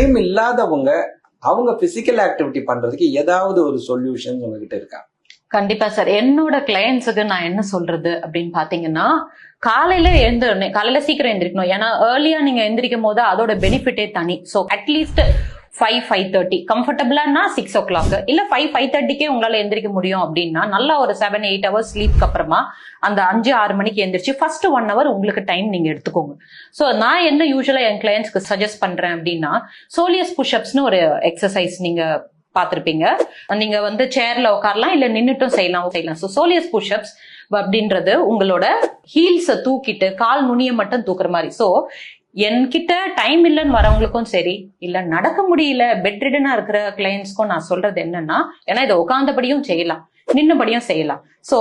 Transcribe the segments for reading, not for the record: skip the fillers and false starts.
Time இல்லாதவங்க அவங்க physical activity பண்றதுக்கு ஏதாவது ஒரு சொல்யூஷன் உங்ககிட்ட இருக்கா? கண்டிப்பா சார். என்னோட கிளையன்ஸுக்கு நான் என்ன சொல்றது அப்படின்னு பாத்தீங்கன்னா, காலையில சீக்கிரம் எந்திரிக்கணும். ஏன்னா ஏர்லியா நீங்க எந்திரிக்கும் போது அதோட பெனிஃபிட்டே தனி. ஸோ அட்லீஸ்ட் 5:30 கம்ஃபர்டபுளானா 6 o'clock இல்ல 5:30 உங்களால எந்திரிக்க முடியும் அப்படின்னா நல்ல ஒரு 7-8 hours ஸ்லீப்க்கு அப்புறமா அந்த 5-6 மணிக்கு எந்திரிச்சு ஃபர்ஸ்ட் 1 hour உங்களுக்கு டைம் நீங்க எடுத்துக்கோங்க. ஸோ நான் என்ன யூஸ்வலா என் கிளையன்ஸ்க்கு சஜஸ்ட் பண்றேன் அப்படின்னா, சோலியஸ் புஷ்அப்ஸ்னு ஒரு எக்ஸசைஸ் நீங்க பாத்திருப்பீங்க. நீங்க சேர்ல உட்காரலாம் இல்ல நின்னுட்டும் செய்யலாம். ஸோ சோலியஸ் புஷ்அப்ஸ் அப்படின்றது உங்களோட ஹீல்ஸ தூக்கிட்டு கால் நுனிய மட்டும் தூக்குற மாதிரி. ஸோ என்கிட்ட டைம் இல்லைன்னு வரவங்களுக்கும் சரி, இல்ல நடக்க முடியல பெட் ரிடனா இருக்கிற கிளையன்ஸ்க்கும் நான் சொல்றது என்னன்னா, ஏன்னா இதை உட்கார்ந்தபடியும் செய்யலாம், நின்னபடியும் செய்யலாம். சோ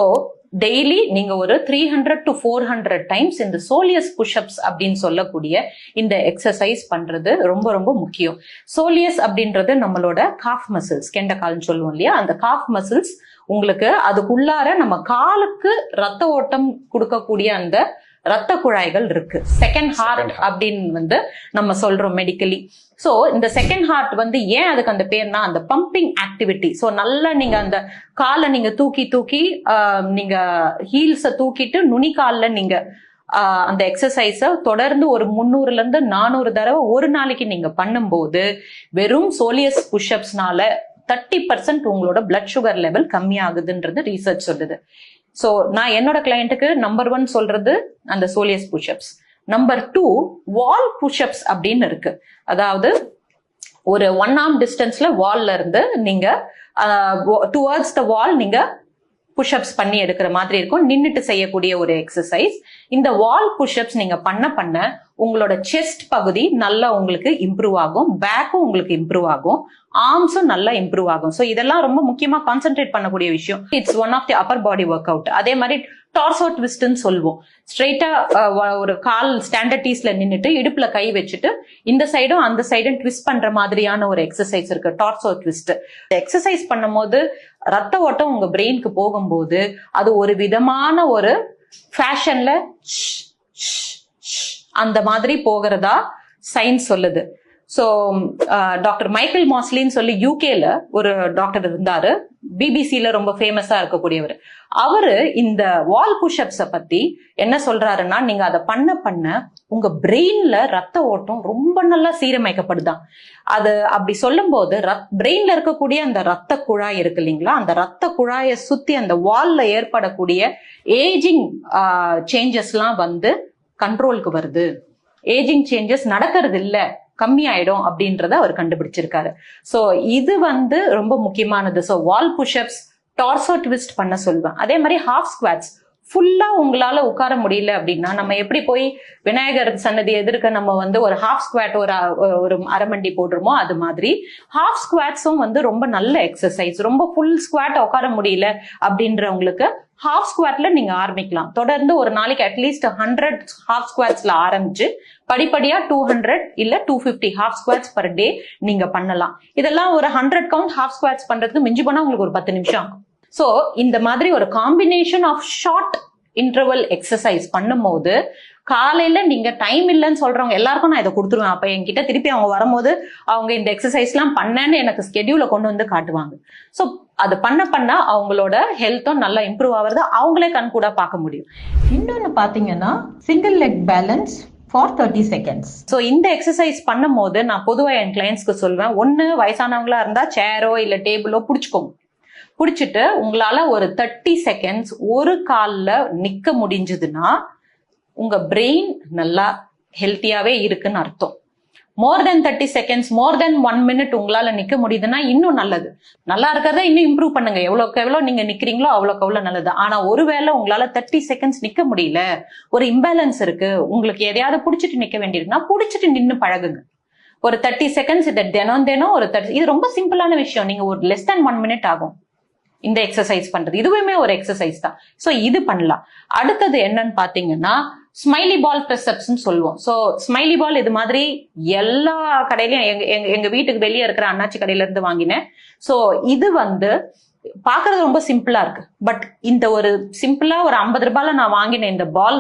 டெய்லி நீங்க ஒரு 300 to 400 டைம்ஸ் இந்த சோலியஸ் புஷ்அப்ஸ் அப்படின்னு சொல்லக்கூடிய இந்த எக்ஸசைஸ் பண்றது ரொம்ப ரொம்ப முக்கியம். சோலியஸ் அப்படின்றது நம்மளோட காஃப் மசில்ஸ், கெண்டக்கால்னு சொல்லுவோம் இல்லையா, அந்த காஃப் மசில்ஸ் உங்களுக்கு அதுக்குள்ளார நம்ம காலுக்கு ரத்த ஓட்டம் கொடுக்கக்கூடிய அந்த ரத்த குழாய்கள் இருக்கு. செகண்ட் ஹார்ட் அப்படின்னு நம்ம சொல்றோம் மெடிக்கலி. சோ இந்த செகண்ட் ஹார்ட் ஏன் அதுக்கு அந்த பேர்னா அந்த பம்பிங் ஆக்டிவிட்டி. சோ நல்லா நீங்க அந்த காலை நீங்க தூக்கி நீங்க ஹீல்ஸ தூக்கிட்டு நுனி கால்ல நீங்க அந்த எக்ஸசைஸ தொடர்ந்து ஒரு 300 இருந்து 400 தடவை ஒரு நாளைக்கு நீங்க பண்ணும்போது வெறும் சோலியஸ் புஷ்அப்ஸ்னால 30% உங்களோட பிளட் சுகர் லெவல் கம்மியாகுதுன்றது ரீசர்ச் சொல்லுது. சோ நான் என்னோட கிளையண்ட்டுக்கு நம்பர் 1 சொல்றது அந்த சோலியஸ் புஷ்அப்ஸ். நம்பர் 2 வால் புஷ்அப்ஸ் அப்படின்னு இருக்கு. அதாவது ஒரு 1 arm டிஸ்டன்ஸ்ல வால்ல இருந்து நீங்க டுவர்ட்ஸ் த வால் நீங்க புஷ்அப்ஸ் பண்ணி எடுக்கிற மாதிரி இருக்கும். நின்னுட்டு செய்யக்கூடிய ஒரு எக்ஸசைஸ். இந்த வால் புஷ்அப்ஸ் நீங்க பண்ண உங்களோட செஸ்ட் பகுதி நல்லா உங்களுக்கு இம்ப்ரூவ் ஆகும், பேக்கும் உங்களுக்கு இம்ப்ரூவ் ஆகும், ஆர்ம்ஸும் நல்லா இம்ப்ரூவ் ஆகும். ஸோ இதெல்லாம் ரொம்ப முக்கியமா கான்சென்ட்ரேட் பண்ணக்கூடிய விஷயம். It's one of the upper body workout அவுட். அதே மாதிரி டார்சோ ட்விஸ்ட்னு சொல்லுவோம். ஸ்ட்ரெயிட்டா ஒரு கால் ஸ்டாண்டர்டீஸ்ல நின்னுட்டு இடுப்புல கை வச்சுட்டு இந்த சைடும் அந்த சைடும் ட்விஸ்ட் பண்ற மாதிரியான ஒரு எக்ஸசைஸ் இருக்கு, டார்சோ ட்விஸ்ட். எக்ஸசைஸ் பண்ணும்போது ரத்த ஓட்டம் உங்க பிரெயினுக்கு போகும்போது அது ஒரு விதமான ஒரு ஃபேஷன்ல அந்த மாதிரி போகிறதா சயின்ஸ் சொல்லுது. ஸோ டாக்டர் மைக்கேல் மாஸ்லின்னு சொல்லி யூகேல ஒரு டாக்டர் இருந்தாரு, பிபிசில ரொம்ப ஃபேமஸா இருக்கக்கூடியவர். அவரு இந்த வால் புஷ்அப்ஸ பத்தி என்ன சொல்றாருன்னா, நீங்க அதை பண்ண உங்க பிரெயின்ல ரத்த ஓட்டம் ரொம்ப நல்லா சீரமைக்கப்படுதான். அது அப்படி சொல்லும் போது பிரெயின்ல இருக்கக்கூடிய அந்த ரத்த குழாய் இருக்கு இல்லைங்களா, அந்த ரத்த குழாயை சுத்தி அந்த வால்ல ஏற்படக்கூடிய ஏஜிங் சேஞ்சஸ் எல்லாம் கண்ட்ரோலுக்கு வருது. ஏஜிங் சேஞ்சஸ் நடக்கிறது இல்ல, கம்மியாயிடும் அப்படின்றத அவர் கண்டுபிடிச்சிருக்காரு. சோ இது ரொம்ப முக்கியமானது. சோ வால் புஷ்அப்ஸ், டார்சோ ட்விஸ்ட் பண்ண சொல்லுவேன். அதே மாதிரி ஹாஃப் ஸ்குவாட்ஸ். ஃபுல்லா உங்களால உட்கார முடியல அப்படின்னா நம்ம எப்படி போய் விநாயகர் சன்னதி எதிர்க்க நம்ம ஒரு ஹாஃப் ஸ்குவாட் ஒரு அரமண்டி போடுறோமோ அது மாதிரி ஹாஃப் ஸ்குவாட்ஸும் ரொம்ப நல்ல எக்ஸசைஸ். ரொம்ப ஃபுல் ஸ்குவாட் உட்கார முடியல அப்படின்றவங்களுக்கு ஹாஃப் ஸ்குவாட்ல நீங்க ஆரம்பிக்கலாம். தொடர்ந்து ஒரு நாளைக்கு அட்லீஸ்ட் 100 ஹாஃப் ஸ்குவாட்ஸ்ல ஆரம்பிச்சு படிப்படியா 200 இல்ல 250 ஹாஃப் ஸ்குவாட்ஸ் பர் டே நீங்க பண்ணலாம். இதெல்லாம் ஒரு 100 கவுண்ட் ஹாஃப் ஸ்குவாட்ஸ் பண்றதுக்கு மிஞ்சி போனா உங்களுக்கு ஒரு 10 நிமிஷம் ஆகும். சோ இந்த மாதிரி ஒரு combination of short interval exercise பண்ணும்போது காலையில நீங்க டைம் இல்லைன்னு சொல்றவங்க எல்லாருக்கும் நான் இதை கொடுத்துருவேன். அப்ப என்கிட்ட திருப்பி அவங்க வரும்போது அவங்க இந்த எக்ஸசைஸ் எல்லாம் பண்ணேன்னு எனக்கு ஸ்கெடியூல கொண்டு காட்டுவாங்க. சோ அது பண்ண அவங்களோட ஹெல்த்தும் நல்லா இம்ப்ரூவ் ஆகுறது அவங்களே கண்கூட பார்க்க முடியும். இன்னொன்னு பாத்தீங்கன்னா single leg balance for 30 seconds. So இந்த எக்ஸசைஸ் பண்ணும் போது நான் பொதுவாக என் கிளைண்ட்ஸ்க்கு சொல்வேன், ஒன்று வயசானவங்களா இருந்தா சேரோ இல்லை டேபிளோ பிடிச்சிக்கோங்க. பிடிச்சிட்டு உங்களால ஒரு 30 seconds ஒரு காலில் நிக்க முடிஞ்சதுன்னா உங்க பிரெயின் நல்லா ஹெல்த்தியாவே இருக்குன்னு அர்த்தம். மோர் தென் 30 seconds, மோர் தென் 1 minute உங்களால நிக்க முடியுதுன்னா இன்னும் நல்லது. நல்லா இருக்கிறத இன்னும் இம்ப்ரூவ் பண்ணுங்க. எவ்வளவுக்கு எவ்வளவு நீங்க நிக்கிறீங்களோ அவ்வளவுக்கு எவ்வளவு நல்லது. ஆனா ஒருவேளை உங்களால 30 seconds நிக்க முடியல, ஒரு இம்பேலன்ஸ் இருக்கு, உங்களுக்கு எதையாவது புடிச்சிட்டு நிக்க வேண்டியிருக்குன்னா புடிச்சிட்டு நின்னு பழகுங்க. ஒரு 30 seconds இதை தினம் ஒரு 30, இது ரொம்ப சிம்பிளான விஷயம். நீங்க ஒரு less than 1 minute ஆகும் இந்த எக்ஸசைஸ் பண்றது. இதுவுமே ஒரு எக்ஸசைஸ் தான். சோ இது பண்ணலாம். அடுத்தது என்னன்னு பாத்தீங்கன்னா ஸ்மைலி பால் ப்ரெஸ்அப்ஸ்ன்னு சொல்லுவோம். ஸோ ஸ்மைலி பால் இது மாதிரி எல்லா கடையிலையும் எங்க வீட்டுக்கு வெளியே இருக்கிற அண்ணாச்சி கடையில இருந்து வாங்கினேன். ஸோ இது பாக்குறது ரொம்ப சிம்பிளா இருக்கு. பட் இந்த ஒரு சிம்பிளா ஒரு 50 ரூபாயில நான் வாங்கின இந்த பால்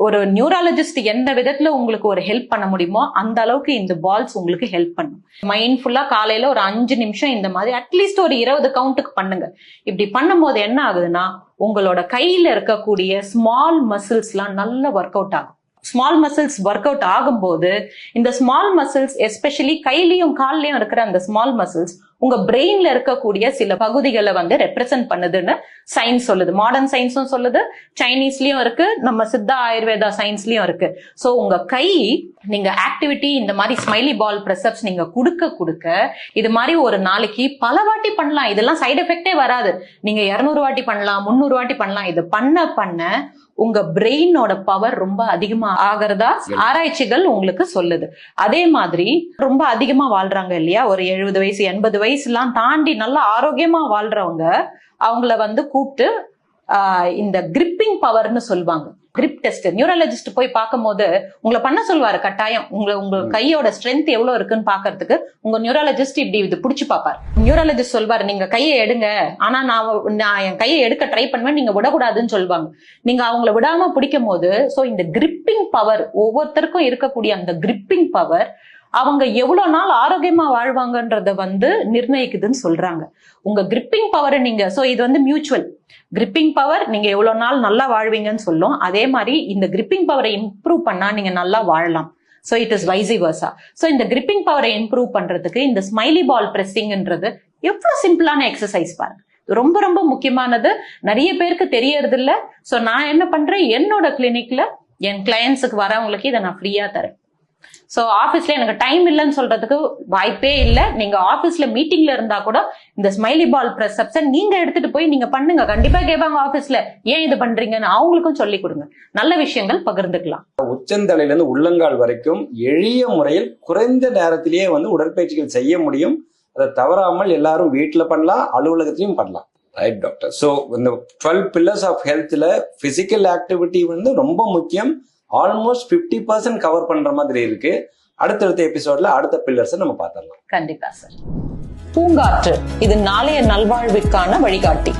ஒரு நியூராலஜிஸ்ட் எந்த விதத்துல உங்களுக்கு ஒரு ஹெல்ப் பண்ண முடியுமோ அந்த அளவுக்கு இந்த பால்ஸ் உங்களுக்கு ஹெல்ப் பண்ணும். மைண்ட்ஃபுல்லா காலையில ஒரு 5 நிமிஷம் இந்த மாதிரி அட்லீஸ்ட் ஒரு 20 கவுண்ட்டுக்கு பண்ணுங்க. இப்படி பண்ணும்போது என்ன ஆகுதுன்னா உங்களோட கையில இருக்கக்கூடிய ஸ்மால் மசில்ஸ் எல்லாம் நல்லா ஒர்க் அவுட் ஆகும். ஸ்மால் மசில்ஸ் ஒர்க் அவுட் ஆகும்போது இந்த ஸ்மால் மசில்ஸ் எஸ்பெஷலி கையிலயும் கால்லயும் இருக்கிற அந்த ஸ்மால் மசில்ஸ் உங்க பிரெயின்ல இருக்கக்கூடிய சில பகுதிகளை வந்து ரெப்ரசென்ட் பண்ணுதுன்னு சயின்ஸ் சொல்லுது. மாடர்ன் சயின்ஸும் சொல்லுது, சைனீஸ்லயும் இருக்கு, நம்ம சித்தா ஆயுர்வேதா சயின்ஸ்லயும் இருக்கு. சோ உங்க கை நீங்க ஆக்டிவிட்டி இந்த மாதிரி ஸ்மைலி பால் பிரஸ்அப்ஸ் நீங்க கொடுக்க இது மாதிரி ஒரு நாளைக்கு பல வாட்டி பண்ணலாம். இதெல்லாம் சைடு எஃபெக்டே வராது. நீங்க 200 வாட்டி பண்ணலாம், 300 வாட்டி பண்ணலாம். இது பண்ண உங்க பிரெயினோட பவர் ரொம்ப அதிகமா ஆகிறதா ஆராய்ச்சிகள் உங்களுக்கு சொல்லுது. அதே மாதிரி ரொம்ப அதிகமா வாழ்றாங்க இல்லையா, ஒரு 70 வயசு 80 வயசு எல்லாம் தாண்டி நல்லா ஆரோக்கியமா வாழ்றவங்க, அவங்கள வந்து கூப்பிட்டு இந்த கிரிப்பிங் பவர்னு சொல்லுவாங்க, கிரிப் டெஸ்ட். நியூரலஜிஸ்ட் போய் பார்க்கும் போது உங்களை பண்ண சொல்வாரு கட்டாயம். உங்க கையோட ஸ்ட்ரென்த் எவ்வளவு இருக்குன்னு பாக்குறதுக்கு உங்க நியூரலஜிஸ்ட் இப்படி இது புடிச்சு பாப்பாரு. நியூரலஜிஸ்ட் சொல்வாரு நீங்க கையை எடுங்க, ஆனா நான் என் கையை எடுக்க ட்ரை பண்ணுவேன், நீங்க விடக்கூடாதுன்னு சொல்லுவாங்க. நீங்க அவங்கள விடாம பிடிக்கும் போது சோ இந்த கிரிப்பிங் பவர், ஒவ்வொருத்தருக்கும் இருக்கக்கூடிய அந்த கிரிப்பிங் பவர் அவங்க எவ்வளவு நாள் ஆரோக்கியமா வாழ்வாங்கன்றத வந்து நிர்ணயிக்குதுன்னு சொல்றாங்க. உங்க கிரிப்பிங் பவர் நீங்க சோ இது வந்து மியூச்சுவல். கிரிப்பிங் பவர் நீங்க எவ்வளவு நாள் நல்லா வாழ்வீங்கன்னு சொல்லும். அதே மாதிரி இந்த கிரிப்பிங் பவரை இம்ப்ரூவ் பண்ணா நீங்க நல்லா வாழலாம். So it is vice versa. So இந்த கிரிப்பிங் பவரை இம்ப்ரூவ் பண்றதுக்கு இந்த ஸ்மைலி பால் பிரஸ்ஸிங்ன்றது எவ்வளவு சிம்பிளான எக்ஸசைஸ் பாருங்க. ரொம்ப ரொம்ப முக்கியமானது, நிறைய பேருக்கு தெரியறது இல்ல. சோ நான் என்ன பண்றேன், என்னோட கிளினிக்ல என் கிளையன்ஸுக்கு வரவங்களுக்கு இதை நான் ஃப்ரீயா தரேன். சோ ஆபீஸ்ல எனக்கு டைம் இல்லைன்னு சொல்றதுக்கு வாய்ப்பே இல்லை. நீங்க ஆபீஸ்ல மீட்டிங்ல இருந்தா கூட இந்த ஸ்மைலி பால் பிரஸ்அப்ஸை நீங்க எடுத்துட்டு போய் நீங்க பண்ணுங்க. கண்டிப்பா கேட்பாங்க ஆபீஸ்ல, ஏன் இது பண்றீங்கன்னு. அவங்களுக்கும் சொல்லி கொடுங்க, நல்ல விஷயங்கள் பகிர்ந்துக்கலாம். உச்சந்தலையில இருந்து உள்ளங்கால் வரைக்கும் எளிய முறையில் குறைந்த நேரத்திலேயே வந்து உடற்பயிற்சிகள் செய்ய முடியும். அதை தவறாமல் எல்லாரும் வீட்டுல பண்ணலாம், அலுவலகத்திலையும் பண்ணலாம். Right doctor. ஸோ இந்த 12 பில்லர்ஸ் ஆஃப் ஹெல்த்ல பிசிக்கல் ஆக்டிவிட்டி வந்து ரொம்ப முக்கியம். ஆல்மோஸ்ட் 50% கவர் பண்ற மாதிரி இருக்கு. அடுத்தடுத்த எபிசோட்ல அடுத்த பில்லர்ஸ் நம்ம பார்த்துடலாம். கண்டிப்பா சார். பூங்காற்று இது நாளைய நல்வாழ்விற்கான வழிகாட்டி.